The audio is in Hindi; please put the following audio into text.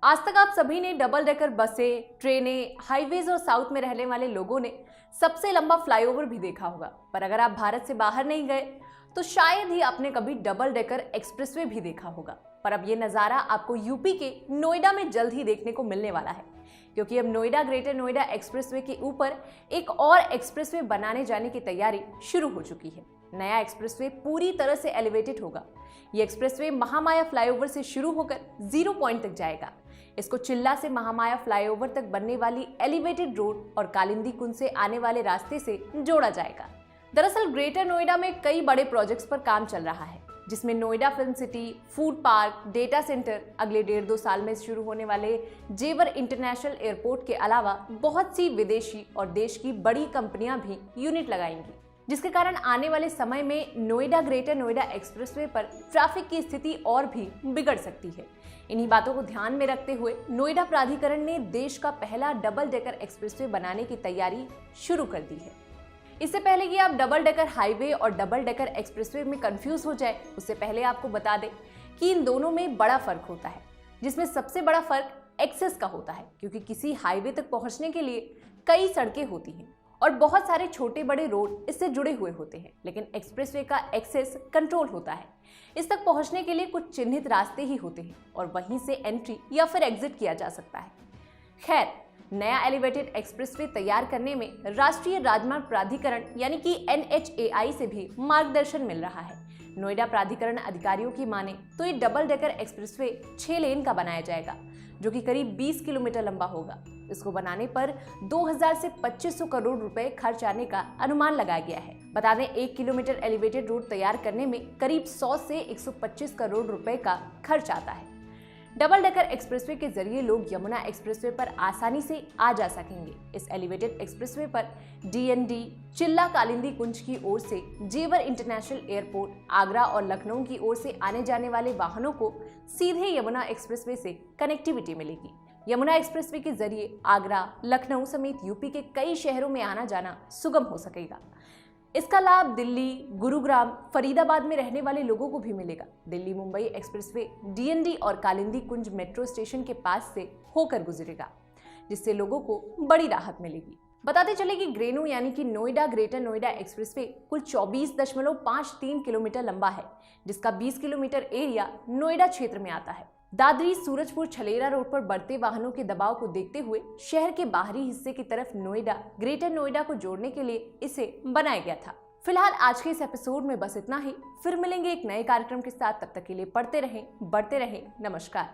आज तक आप सभी ने डबल डेकर बसें, ट्रेनें, हाईवेज और साउथ में रहने वाले लोगों ने सबसे लंबा फ्लाईओवर भी देखा होगा। पर अगर आप भारत से बाहर नहीं गए तो शायद ही आपने कभी डबल डेकर एक्सप्रेसवे भी देखा होगा। पर अब ये नज़ारा आपको यूपी के नोएडा में जल्द ही देखने को मिलने वाला है, क्योंकि अब नोएडा ग्रेटर नोएडा एक्सप्रेसवे के ऊपर एक और एक्सप्रेसवे बनाने जाने की तैयारी शुरू हो चुकी है। नया एक्सप्रेसवे पूरी तरह से एलिवेटेड होगा। ये एक्सप्रेसवे महामाया फ्लाईओवर से शुरू होकर 0 पॉइंट तक जाएगा। इसको चिल्ला से महामाया फ्लाईओवर तक बनने वाली एलिवेटेड रोड और कालिंदी कुंज से आने वाले रास्ते से जोड़ा जाएगा। दरअसल ग्रेटर नोएडा में कई बड़े प्रोजेक्ट्स पर काम चल रहा है, जिसमें Noida film city, food park, data centre, अगले 1.5-2 साल में शुरू होने वाले जेवर इंटरनेशनल एयरपोर्ट के अलावा बहुत सी विदेशी और देश की बड़ी कंपनियां भी यूनिट लगाएंगी, जिसके कारण आने वाले समय में नोएडा ग्रेटर नोएडा एक्सप्रेसवे पर ट्रैफिक की स्थिति और भी बिगड़ सकती है। इन्हीं बातों को ध्यान में रखते हुए नोएडा प्राधिकरण ने देश का पहला डबल डेकर एक्सप्रेसवे बनाने की तैयारी शुरू कर दी है। इससे पहले कि आप डबल डेकर हाईवे और डबल डेकर एक्सप्रेसवे में कंफ्यूज हो जाए, उससे पहले आपको बता दें कि इन दोनों में बड़ा फर्क होता है, जिसमें सबसे बड़ा फर्क एक्सेस का होता है, क्योंकि किसी हाईवे तक पहुंचने के लिए कई सड़कें होती हैं और बहुत सारे छोटे बड़े रोड इससे जुड़े हुए होते हैं, लेकिन एक्सप्रेसवे का एक्सेस कंट्रोल होता है। इस तक पहुंचने के लिए कुछ चिन्हित रास्ते ही होते हैं और वहीं से एंट्री या फिर एग्जिट किया जा सकता है। खैर, नया एलिवेटेड एक्सप्रेसवे तैयार करने में राष्ट्रीय राजमार्ग प्राधिकरण यानी कि NHAI से भी मार्गदर्शन मिल रहा है। नोएडा प्राधिकरण अधिकारियों की माने तो ये डबल डेकर एक्सप्रेसवे 6 लेन का बनाया जाएगा, जो कि करीब 20 किलोमीटर लंबा होगा। इसको बनाने पर 2000 से 2500 करोड़ रुपए खर्च आने का अनुमान लगाया गया है। बता दें, 1 किलोमीटर एलिवेटेड रोड तैयार करने में करीब 100 से 125 करोड़ रुपए का खर्च आता है। डबल डेकर एक्सप्रेसवे के जरिए लोग यमुना एक्सप्रेसवे पर आसानी से आ जा सकेंगे। इस एलिवेटेड एक्सप्रेसवे पर DND, चिल्ला कालिंदी कुंज की ओर से जेवर इंटरनेशनल एयरपोर्ट, आगरा और लखनऊ की ओर से आने जाने वाले वाहनों को सीधे यमुना एक्सप्रेसवे से कनेक्टिविटी मिलेगी। यमुना एक्सप्रेसवे के जरिए आगरा, लखनऊ समेत यूपी के कई शहरों में आना जाना सुगम हो सकेगा। इसका लाभ दिल्ली, गुरुग्राम, फरीदाबाद में रहने वाले लोगों को भी मिलेगा। दिल्ली मुंबई एक्सप्रेसवे DND और कालिंदी कुंज मेट्रो स्टेशन के पास से होकर गुजरेगा, जिससे लोगों को बड़ी राहत मिलेगी। बताते चले कि ग्रेनू यानी कि नोएडा ग्रेटर नोएडा एक्सप्रेसवे कुल 24.53 किलोमीटर लंबा है, जिसका 20 किलोमीटर एरिया नोएडा क्षेत्र में आता है। दादरी सूरजपुर छलेरा रोड पर बढ़ते वाहनों के दबाव को देखते हुए शहर के बाहरी हिस्से की तरफ नोएडा ग्रेटर नोएडा को जोड़ने के लिए इसे बनाया गया था। फिलहाल आज के इस एपिसोड में बस इतना ही। फिर मिलेंगे एक नए कार्यक्रम के साथ। तब तक के लिए पढ़ते रहें, बढ़ते रहें। नमस्कार।